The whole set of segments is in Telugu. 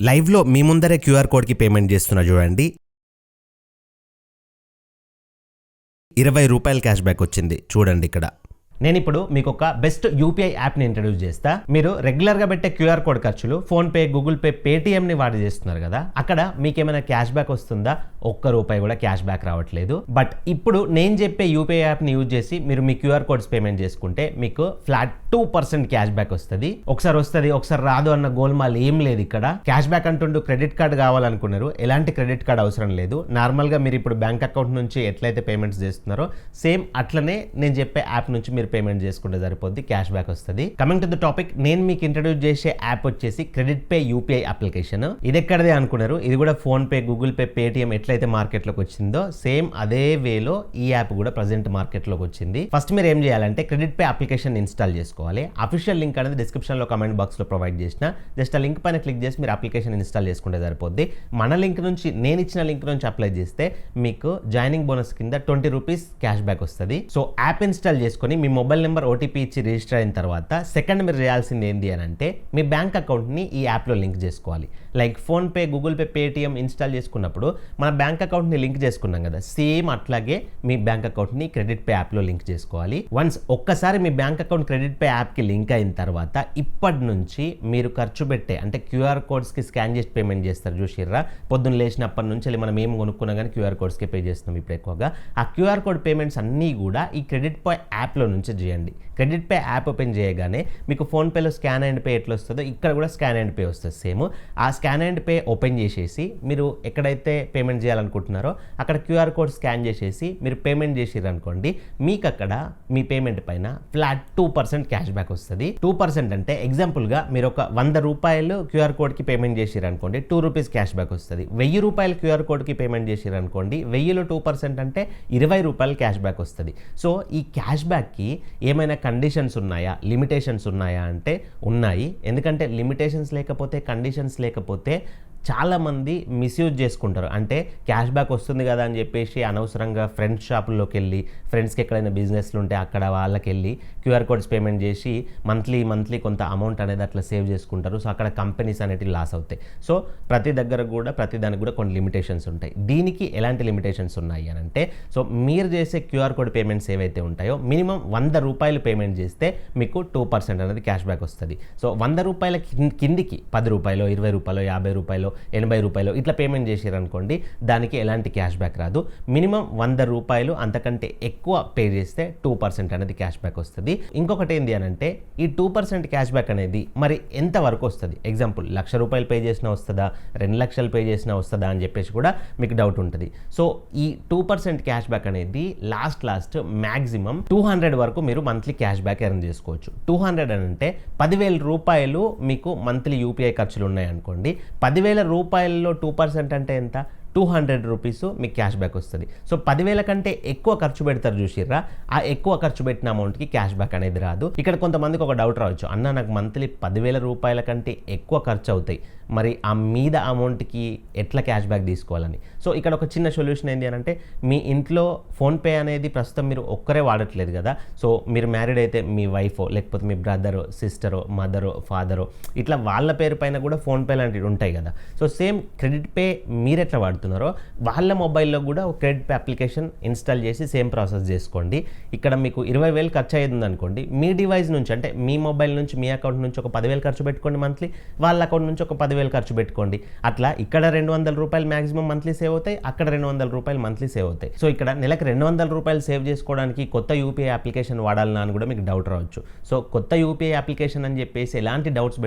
లైవ్లో మీ ముందరే క్యూఆర్ కోడ్కి పేమెంట్ చేస్తున్నా చూడండి. 20 రూపాయల క్యాష్ బ్యాక్ వచ్చింది చూడండి ఇక్కడ. నేను ఇప్పుడు మీకు ఒక బెస్ట్ యూపీఐ యాప్ని ఇంట్రడ్యూస్ చేస్తా. మీరు రెగ్యులర్గా పెట్టే క్యూఆర్ కోడ్ ఖర్చులు ఫోన్పే, గూగుల్ పే, పేటిఎంని వాడి చేస్తున్నారు కదా, అక్కడ మీకు ఏమైనా క్యాష్ బ్యాక్ వస్తుందా? ₹1 కూడా క్యాష్ బ్యాక్ రావట్లేదు. బట్ ఇప్పుడు నేను చెప్పే యూపీఐ యాప్ని యూజ్ చేసి మీరు మీ క్యూఆర్ కోడ్స్ పేమెంట్ చేసుకుంటే మీకు ఫ్లాట్ 2% క్యాష్ బ్యాక్ వస్తుంది. ఒకసారి రాదు అన్న గోల్మాల్ ఏం లేదు ఇక్కడ. క్యాష్ బ్యాక్ అంటుంటూ క్రెడిట్ కార్డ్ కావాలనుకున్నారు, ఎలాంటి క్రెడిట్ కార్డ్ అవసరం లేదు. నార్మల్గా మీరు ఇప్పుడు బ్యాంక్ అకౌంట్ నుంచి ఎట్లయితే పేమెంట్స్ చేస్తున్నారో సేమ్ అట్లనే నేను చెప్పే యాప్ నుంచి మీరు పేమెంట్ చేసుకుంటే సరిపోద్ది, క్యాష్ బ్యాక్ వస్తుంది. కమింగ్ టు ద టాపిక్, నేను మీకు ఇంట్రడ్యూస్ చేసే యాప్ వచ్చేసి క్రెడిట్ పే యూపీఐ అప్లికేషన్. ఇది ఎక్కడదే అనుకున్నారు, ఇది కూడా phone pay, Google Pay, Paytm ఎట్లయితే మార్కెట్లోకి వచ్చిందో సేమ్ అదే వేలో ఈ యాప్ కూడా ప్రజెంట్ మార్కెట్లోకి వచ్చింది. ఫస్ట్ మీరు ఏం చేయాలంటే క్రెడిట్ పే అప్లికేషన్ ఇన్స్టాల్ చేసుకోవాలి. అఫీషియల్ లింక్ అనేది డిస్క్రిప్షన్ లో కమెంట్ బాక్స్ లో ప్రొవైడ్ చేసిన, జస్ట్ ఆ లింక్ పైన క్లిక్ చేసి మీరు అప్లికేషన్ ఇన్స్టాల్ చేసుకుంటే సరిపోద్ది. మన లింక్ నుంచి, నేను ఇచ్చిన లింక్ నుంచి అప్లై చేస్తే మీకు జాయినింగ్ బోనస్ కింద ₹20 క్యాష్ బ్యాక్ వస్తుంది. సో యాప్ ఇన్స్టాల్ చేసుకొని మీ మొబైల్ నెంబర్ ఓటీపీ ఇచ్చి రిజిస్టర్ అయిన తర్వాత సెకండ్ మీరు చేయాల్సింది ఏంటి అని అంటే మీ బ్యాంక్ అకౌంట్ని ఈ యాప్లో లింక్ చేసుకోవాలి. Like PhonePe, Google Pay, Paytm install చేసుకున్నప్పుడు మన బ్యాంక్ అకౌంట్ని లింక్ చేసుకున్నాం కదా, సేమ్ అట్లాగే మీ బ్యాంక్ అకౌంట్ని క్రెడిట్ పే యాప్లో లింక్ చేసుకోవాలి. వన్స్ ఒక్కసారి మీ బ్యాంక్ అకౌంట్ క్రెడిట్ పే యాప్కి లింక్ అయిన తర్వాత ఇప్పటి నుంచి మీరు ఖర్చు పెట్టే అంటే క్యూఆర్ కోడ్స్కి స్కాన్ చేసి పేమెంట్ చేస్తారు చూసిర్రా, పొద్దున్న లేచినప్పటి నుంచి మనం ఏం కొనుక్కున్నా కానీ క్యూఆర్ కోడ్స్కి పే చేస్తాం ఇప్పుడు ఎక్కువగా. ఆ క్యూఆర్ కోడ్ పేమెంట్స్ అన్నీ కూడా ఈ క్రెడిట్ పే యాప్లో నుంచి చేయండి. క్రెడిట్ పే యాప్ ఓపెన్ చేయగానే మీకు ఫోన్పేలో స్కాన్ అండ్ పే ఎట్లా వస్తుందో ఇక్కడ కూడా స్కాన్ అండ్ పే వస్తుంది సేమ్. ఆ స్కాన్ అండ్ పే ఓపెన్ చేసేసి మీరు ఎక్కడైతే పేమెంట్ చేయాలనుకుంటున్నారో అక్కడ క్యూఆర్ కోడ్ స్కాన్ చేసేసి మీరు పేమెంట్ చేసిర్రు అనుకోండి, మీకు అక్కడ మీ పేమెంట్ పైన ఫ్లాట్ 2% క్యాష్ బ్యాక్ వస్తుంది. 2% అంటే ఎగ్జాంపుల్గా మీరు ఒక ₹100 క్యూఆర్ కోడ్కి పేమెంట్ చేసిర్రు అనుకోండి, ₹2 క్యాష్ బ్యాక్ వస్తుంది. ₹1000 క్యూఆర్ కోడ్కి పేమెంట్ చేసిర్రు అనుకోండి, 1000లో 2% అంటే ₹20 క్యాష్ బ్యాక్ వస్తుంది. సో ఈ క్యాష్ బ్యాక్కి ఏమైనా కండిషన్స్ ఉన్నాయా, లిమిటేషన్స్ ఉన్నాయా అంటే ఉన్నాయి. ఎందుకంటే లిమిటేషన్స్ లేకపోతే, కండిషన్స్ లేకపోతే చాలామంది మిస్యూజ్ చేసుకుంటారు. అంటే క్యాష్ బ్యాక్ వస్తుంది కదా అని చెప్పేసి అనవసరంగా ఫ్రెండ్స్ షాపుల్లోకి వెళ్ళి, ఫ్రెండ్స్కి ఎక్కడైనా బిజినెస్లు ఉంటే అక్కడ వాళ్ళకి వెళ్ళి క్యూఆర్ కోడ్స్ పేమెంట్ చేసి మంత్లీ కొంత అమౌంట్ అనేది అట్లా సేవ్ చేసుకుంటారు. సో అక్కడ కంపెనీస్ అనేటివి లాస్ అవుతాయి. సో ప్రతి దానికి కూడా కొన్ని లిమిటేషన్స్ ఉంటాయి. దీనికి ఎలాంటి లిమిటేషన్స్ ఉన్నాయి అని అంటే, సో మీరు చేసే క్యూఆర్ కోడ్ పేమెంట్స్ ఏవైతే ఉంటాయో మినిమం ₹100 పేమెంట్ చేస్తే మీకు 2% అనేది క్యాష్ బ్యాక్ వస్తుంది. సో ₹100 కిందికి ₹10, ₹20, ₹50, ₹80 ఇట్లా పేమెంట్ చేసారనుకోండి, దానికి ఎలాంటి క్యాష్ బ్యాక్ రాదు. మినిమం ₹100 అంతకంటే ఎక్కువ పే చేస్తే 2% అనేది క్యాష్ బ్యాక్ వస్తుంది. ఇంకొకటి ఏంటి అని అంటే ఈ 2% క్యాష్ బ్యాక్ అనేది మరి ఎంత వరకు వస్తుంది? ఎగ్జాంపుల్ ₹1,00,000 పే చేసినా వస్తుందా, 2 లక్షలు పే చేసినా వస్తుందా అని చెప్పేసి కూడా మీకు డౌట్ ఉంటుంది. సో ఈ 2% క్యాష్ బ్యాక్ అనేది లాస్ట్ మ్యాక్సిమం 200 వరకు మీరు మంత్లీ క్యాష్ బ్యాక్ ఎర్న్ చేసుకోవచ్చు. 200 అని అంటే ₹10,000 మీకు మంత్లీ యూపీఐ ఖర్చులు ఉన్నాయనుకోండి, ₹10,000లో 2% అంటే ఎంత? ₹200 మీకు క్యాష్ బ్యాక్ వస్తుంది. సో 10,000 కంటే ఎక్కువ ఖర్చు పెడతారు చూసిర్రా, ఆ ఎక్కువ ఖర్చు పెట్టిన అమౌంట్కి క్యాష్ బ్యాక్ అనేది రాదు. ఇక్కడ కొంతమందికి ఒక డౌట్ రావచ్చు, అన్న నాకు మంత్లీ ₹10,000 కంటే ఎక్కువ ఖర్చు అవుతాయి, మరి ఆ మీద అమౌంట్కి ఎట్లా క్యాష్ బ్యాక్ తీసుకోవాలని. సో ఇక్కడ ఒక చిన్న సొల్యూషన్ ఏంటి అని అంటే, మీ ఇంట్లో ఫోన్పే అనేది ప్రస్తుతం మీరు ఒక్కరే వాడట్లేదు కదా. సో మీరు మ్యారీడ్ అయితే మీ వైఫో, లేకపోతే మీ బ్రదరో, సిస్టరో, మదరో, ఫాదరో ఇట్లా వాళ్ళ పేరు పైన కూడా ఫోన్పే లాంటివి ఉంటాయి కదా. సో సేమ్ క్రెడిట్ పే మీరు ఎట్లా వాడుతున్నారో వాళ్ళ మొబైల్లో కూడా ఒక క్రెడిట్ పే అప్లికేషన్ ఇన్స్టాల్ చేసి సేమ్ ప్రాసెస్ చేసుకోండి. ఇక్కడ మీకు 20,000 ఖర్చు అయ్యింది అనుకోండి, మీ డివైస్ నుంచి అంటే మీ మొబైల్ నుంచి, మీ అకౌంట్ నుంచి ఒక 10,000 ఖర్చు పెట్టుకోండి మంత్లీ, వాళ్ళ అకౌంట్ నుంచి ఒక 10,000 ఖర్చు పెట్టుకోండి. అట్లా ఇక్కడ ₹200 మ్యాక్సిమం మంత్లీ సేవ్ అవుతాయి, అక్కడ ₹200 మంత్లీ సేవ్ అవుతాయి. సో ఇక్కడ నెలకు ₹200 సేవ్ చేసుకోవడానికి కొత్త యూపీఐ అప్లికేషన్ వాడాలన్నా అని కూడా మీకు డౌట్ రావచ్చు. సో కొత్త యూపీఐ అప్లికేషన్ అని చెప్పేసి ఎలాంటి డౌట్స్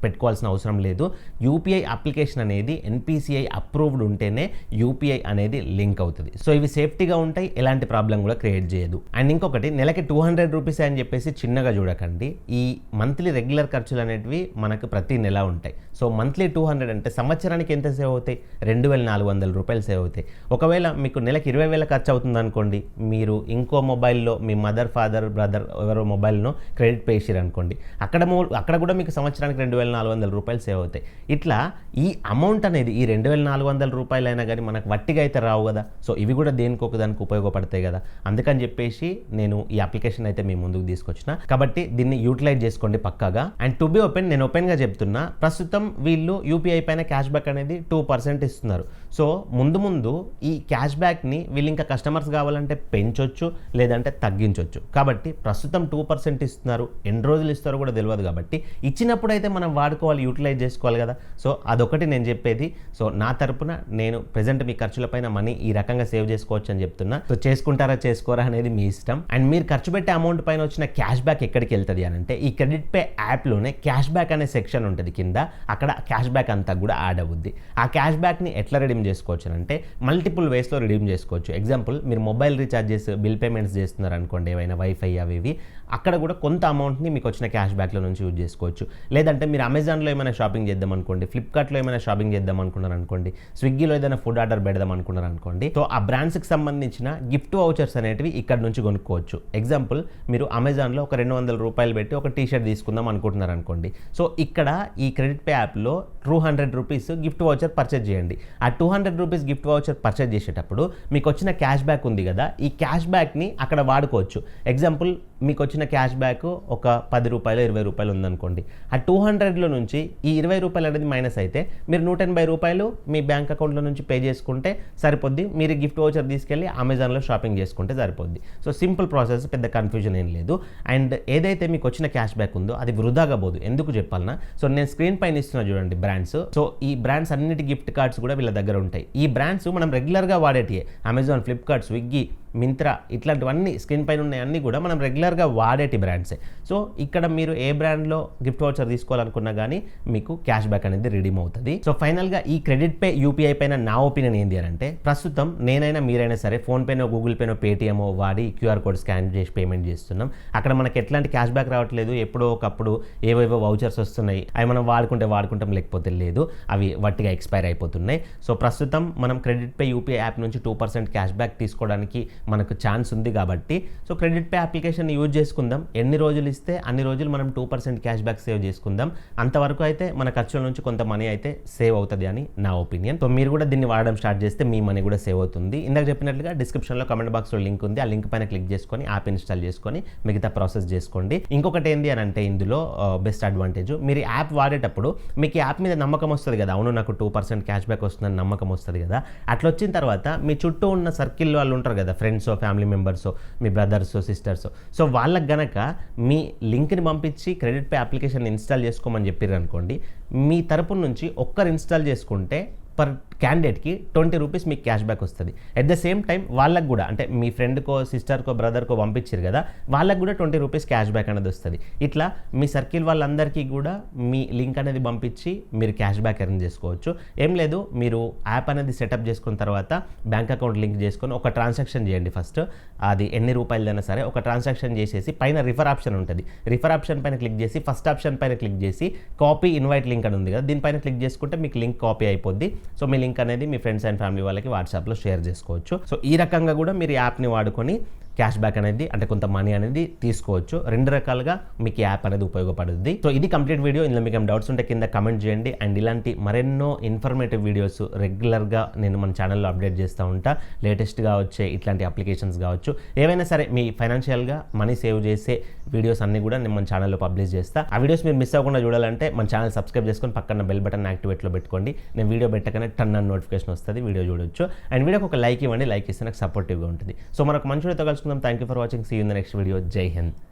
పెట్టుకోవాల్సిన అవసరం లేదు. యూపీఐ అప్లికేషన్ అనేది ఎన్పిసిఐ అప్రూవ్డ్ ఉంటేనే యూపీఐ అనేది లింక్ అవుతుంది. సో ఇవి సేఫ్టీగా ఉంటాయి, ఎలాంటి ప్రాబ్లం కూడా క్రియేట్ చేయదు. అండ్ ఇంకొకటి, నెలకి ₹200 అని చెప్పేసి చిన్నగా చూడకండి. ఈ మంత్లీ రెగ్యులర్ ఖర్చులు అనేటివి మనకు ప్రతి నెల ఉంటాయి. సో మంత్లీ 200 అంటే సంవత్సరానికి ఎంత సేవ్ అవుతాయి? ₹2,400 సేవ్ అవుతాయి. ఒకవేళ మీకు నెలకి 20,000 ఖర్చు అవుతుంది అనుకోండి, మీరు ఇంకో మొబైల్లో మీ మదర్, ఫాదర్, బ్రదర్ ఎవరో మొబైల్ను క్రెడిట్ పే చేసిరు అనుకోండి, అక్కడ కూడా మీకు సంవత్సరానికి ₹2,400 సేవ్ అవుతాయి. ఇట్లా ఈ అమౌంట్ అనేది ఈ ₹2,400 అయినా కానీ మనకు వట్టిగా అయితే రావు కదా. సో ఇవి కూడా దానికి ఉపయోగపడతాయి కదా. అందుకని చెప్పేసి నేను ఈ అప్లికేషన్ అయితే మీ ముందుకు తీసుకొచ్చిన, కాబట్టి దీన్ని యూటిలైజ్ చేసుకోండి పక్కాగా. అండ్ టు బి ఓపెన్, నేను ఓపెన్గా చెప్తున్నా, ప్రస్తుతం వీళ్ళు యూపీఐ పైన క్యాష్ బ్యాక్ అనేది 2% ఇస్తున్నారు. సో ముందు ముందు ఈ క్యాష్ బ్యాక్ని వీళ్ళు ఇంకా కస్టమర్స్ కావాలంటే పెంచొచ్చు, లేదంటే తగ్గించవచ్చు. కాబట్టి ప్రస్తుతం 2% ఇస్తున్నారు, ఎన్ని రోజులు ఇస్తారో కూడా తెలియదు. కాబట్టి ఇచ్చినప్పుడు అయితే మనం వాడుకోవాలి, యూటిలైజ్ చేసుకోవాలి కదా. సో అదొకటి నేను చెప్పేది. సో నా తరపున నేను ప్రెజెంట్ మీ ఖర్చులపైన మనీ ఈ రకంగా సేవ్ చేసుకోవచ్చు అని చెప్తున్నా. సో చేసుకుంటారా చేసుకోరా అనేది మీ ఇష్టం. అండ్ మీరు ఖర్చు పెట్టే అమౌంట్ పైన వచ్చిన క్యాష్ బ్యాక్ ఎక్కడికి వెళ్తుంది అని అంటే ఈ క్రెడిట్ పే యాప్లోనే క్యాష్ బ్యాక్ అనే సెక్షన్ ఉంటుంది కింద, అక్కడ క్యాష్ బ్యాక్ అంతా కూడా యాడ్ అవుద్ది. ఆ క్యాష్ బ్యాక్ని ఎట్లా రిడీమ్ చేసుకోవచ్చు అంటే మల్టిపుల్ వేస్లో రిడీమ్ చేసుకోవచ్చు. ఎగ్జాంపుల్, మీరు మొబైల్ రీఛార్జెస్, బిల్ పేమెంట్స్ చేస్తున్నారు అనుకోండి, ఏవైనా వైఫై అవి ఇవి, అక్కడ కూడా కొంత అమౌంట్ని మీకు వచ్చిన క్యాష్ బ్యాక్లో నుంచి యూజ్ చేసుకోవచ్చు. లేదంటే మీరు అమెజాన్లో ఏమైనా షాపింగ్ చేద్దాం అనుకోండి, ఫ్లిప్కార్ట్లో ఏమైనా షాపింగ్ చేద్దాం అనుకున్నారు అనుకోండి, స్విగ్గీలో ఏదైనా ఫుడ్ ఆర్డర్ పెడదాం అనుకున్నారు అనుకోండి, సో ఆ బ్రాండ్స్కి సంబంధించిన గిఫ్ట్ వౌచర్స్ అనేటివి ఇక్కడ నుంచి కొనుక్కోవచ్చు. ఎగ్జాంపుల్, మీరు అమెజాన్లో ఒక 200 రూపాయలు పెట్టి ఒక టీ షర్ట్ తీసుకుందాం అనుకుంటున్నారు అనుకోండి, సో ఇక్కడ ఈ క్రెడిట్ పే యాప్లో 200 రూపీస్ గిఫ్ట్ వౌచర్ పర్చేజ్ చేయండి. ఆ 200 రూపీస్ గిఫ్ట్ వౌచర్ పర్చేజ్ చేసేటప్పుడు మీకు వచ్చిన క్యాష్ బ్యాక్ ఉంది కదా, ఈ క్యాష్ బ్యాక్ని అక్కడ వాడుకోవచ్చు. ఎగ్జాంపుల్, మీకు వచ్చిన క్యాష్ బ్యాక్ ఒక 10 రూపాయలు 20 రూపాయలు ఉందనుకోండి, ఆ 200లో నుంచి ఈ 20 రూపాయలు అనేది మైనస్ అయితే మీరు 180 రూపాయలు మీ బ్యాంక్ అకౌంట్లో నుంచి పే చేసుకుంటే సరిపోద్ది. మీరు గిఫ్ట్ వౌచర్ తీసుకెళ్ళి అమెజాన్లో షాపింగ్ చేసుకుంటే సరిపోద్ది. సో సింపుల్ ప్రాసెస్, పెద్ద కన్ఫ్యూజన్ ఏం లేదు. అండ్ ఏదైతే మీకు వచ్చిన క్యాష్ బ్యాక్ ఉందో అది వృధాగా పోదు. ఎందుకు చెప్పాలన్నా, సో నేను స్క్రీన్ పైన ఇస్తున్నా చూడండి బ్రాండ్స్. సో ఈ బ్రాండ్స్ అన్నిటి గిఫ్ట్ కార్డ్స్ కూడా వీళ్ళ దగ్గర ఉంటాయి. ఈ బ్రాండ్స్ మనం రెగ్యులర్గా వాడేటివే. అమెజాన్, ఫ్లిప్కార్ట్, స్విగ్గీ, మింత్రా, ఇట్లాంటివన్నీ స్క్రీన్ పైన ఉన్నాయి అన్నీ కూడా మనం రెగ్యులర్గా వాడేటి బ్రాండ్సే. సో ఇక్కడ మీరు ఏ బ్రాండ్లో గిఫ్ట్ వౌచర్ తీసుకోవాలనుకున్నా కానీ మీకు క్యాష్ బ్యాక్ అనేది రిడీమ్ అవుతుంది. సో ఫైనల్గా ఈ క్రెడిట్ పే యూపీఐ పైన నా ఒపీనియన్ ఏంటి అని అంటే, ప్రస్తుతం నేనైనా మీరైనా సరే ఫోన్పేనో, గూగుల్ పేనో, పేటీఎం వాడి క్యూఆర్ కోడ్ స్కాన్ చేసి పేమెంట్ చేస్తున్నాం. అక్కడ మనకి ఎట్లాంటి క్యాష్ బ్యాక్ రావట్లేదు. ఎప్పుడో ఒకప్పుడు ఏవేవో వౌచర్స్ వస్తున్నాయి, అవి మనం వాడుకుంటాం, లేకపోతే లేదు, అవి వట్టిగా ఎక్స్పైర్ అయిపోతున్నాయి. సో ప్రస్తుతం మనం క్రెడిట్ పే యూపీఐ యాప్ నుంచి 2% క్యాష్ బ్యాక్ తీసుకోవడానికి మనకు ఛాన్స్ ఉంది. కాబట్టి so credit pay application use చేసుకుందాం. ఎన్ని రోజులు ఇస్తే అన్ని రోజులు మనం 2% క్యాష్ బ్యాక్ సేవ్ చేసుకుందాం. అంతవరకు అయితే మన ఖర్చుల నుంచి కొంత మనీ అయితే సేవ్ అవుతుంది అని నా ఒపీనియన్. సో మీరు కూడా దీన్ని వాడడం స్టార్ట్ చేస్తే మీ మనీ కూడా సేవ్ అవుతుంది. ఇందాక చెప్పినట్లుగా డిస్క్రిప్షన్లో కమెంట్ బాక్స్లో లింక్ ఉంది. ఆ లింక్ పైన క్లిక్ చేసుకొని యాప్ ఇన్స్టాల్ చేసుకొని మిగతా ప్రాసెస్ చేసుకోండి. ఇంకొకటి ఏంటి అని అంటే, ఇందులో బెస్ట్ అడ్వాంటేజ్, మీరు యాప్ వాడేటప్పుడు మీకు యాప్ మీద నమ్మకం వస్తుంది కదా, అవును నాకు 2% క్యాష్ బ్యాక్ వస్తుందని నమ్మకం వస్తుంది కదా. అట్లా వచ్చిన తర్వాత మీ చుట్టూ ఉన్న సర్కిల్ వాళ్ళు ఉంటారు కదా, ఫ్రెండ్స్, ఫ్యామిలీ మెంబర్స్, మీ బ్రదర్స్, సిస్టర్స్, సో వాళ్ళకి గనక మీ లింక్ని పంపించి క్రెడిట్ పే అప్లికేషన్ ఇన్స్టాల్ చేసుకోమని చెప్పారు అనుకోండి, మీ తరపు నుంచి ఒక్కరు ఇన్స్టాల్ చేసుకుంటే పర్ క్యాండిడేట్కి 20 రూపీస్ మీకు క్యాష్ బ్యాక్ వస్తుంది. అట్ ద సేమ్ టైం వాళ్ళకు కూడా, అంటే మీ ఫ్రెండ్కో, సిస్టర్కో, బ్రదర్కో పంపించారు కదా, వాళ్ళకు కూడా 20 రూపీస్ క్యాష్ బ్యాక్ అనేది వస్తుంది. ఇట్లా మీ సర్కిల్ వాళ్ళందరికీ కూడా మీ లింక్ అనేది పంపించి మీరు క్యాష్ బ్యాక్ ఎర్న్ చేసుకోవచ్చు. ఏం లేదు, మీరు యాప్ అనేది సెటప్ చేసుకున్న తర్వాత బ్యాంక్ అకౌంట్ లింక్ చేసుకొని ఒక ట్రాన్సాక్షన్ చేయండి. ఫస్ట్ అది ఎన్ని రూపాయలదైనా సరే ఒక ట్రాన్సాక్షన్ చేసేసి పైన రిఫర్ ఆప్షన్ ఉంటుంది. రిఫర్ ఆప్షన్ పైన క్లిక్ చేసి ఫస్ట్ ఆప్షన్ పైన క్లిక్ చేసి కాపీ ఇన్వైట్ లింక్ అని ఉంది కదా, దీనిపైన క్లిక్ చేసుకుంటే మీకు లింక్ కాపీ అయిపోద్ది. సో మీ లింక్ అనేది మీ ఫ్రెండ్స్ అండ్ ఫ్యామిలీ వాళ్ళకి వాట్సాప్లో షేర్ చేసుకోవచ్చు. సో ఈ రకంగా కూడా మీరు యాప్ని వాడుకొని క్యాష్ బ్యాక్ అనేది, అంటే కొంత మనీ అనేది తీసుకోవచ్చు. రెండు రకాలుగా మీకు యాప్ అనేది ఉపయోగపడుతుంది. సో ఇది కంప్లీట్ వీడియో. ఇందులో మీకు డౌట్స్ ఉంటే కింద కమెంట్ చేయండి. అండ్ ఇలాంటి మరెన్నో ఇన్ఫర్మేటివ్ వీడియోస్ రెగ్యులర్గా నేను మన ఛానల్లో అప్డేట్ చేస్తూ ఉంటా. లేటెస్ట్గా వచ్చే ఇట్లాంటి అప్లికేషన్స్ కావచ్చు, ఏవైనా సరే మీ ఫైనాన్షియల్గా మనీ సేవ్ చేసే వీడియోస్ అన్నీ కూడా నేను మన ఛానల్లో పబ్లిష్ చేస్తా. ఆ వీడియోస్ మీరు మిస్ అవ్వకుండా చూడాలంటే మన ఛానల్ సబ్స్క్రైబ్ చేసుకొని పక్కన బెల్ బటన్ యాక్టివేట్లో పెట్టుకోండి. నేను వీడియో పెట్టగానే టన్ అని నోటిఫికేషన్ వస్తుంది, వీడియో చూడొచ్చు. అండ్ వీడియోకి ఒక లైక్ ఇవ్వండి, లైక్ ఇస్తే నాకు సపోర్టివ్గా ఉంటుంది. సో మరొక మంచి వీడియోతో కలుసుకుందాం. Thank you for watching. See you in the next video. జై హింద్.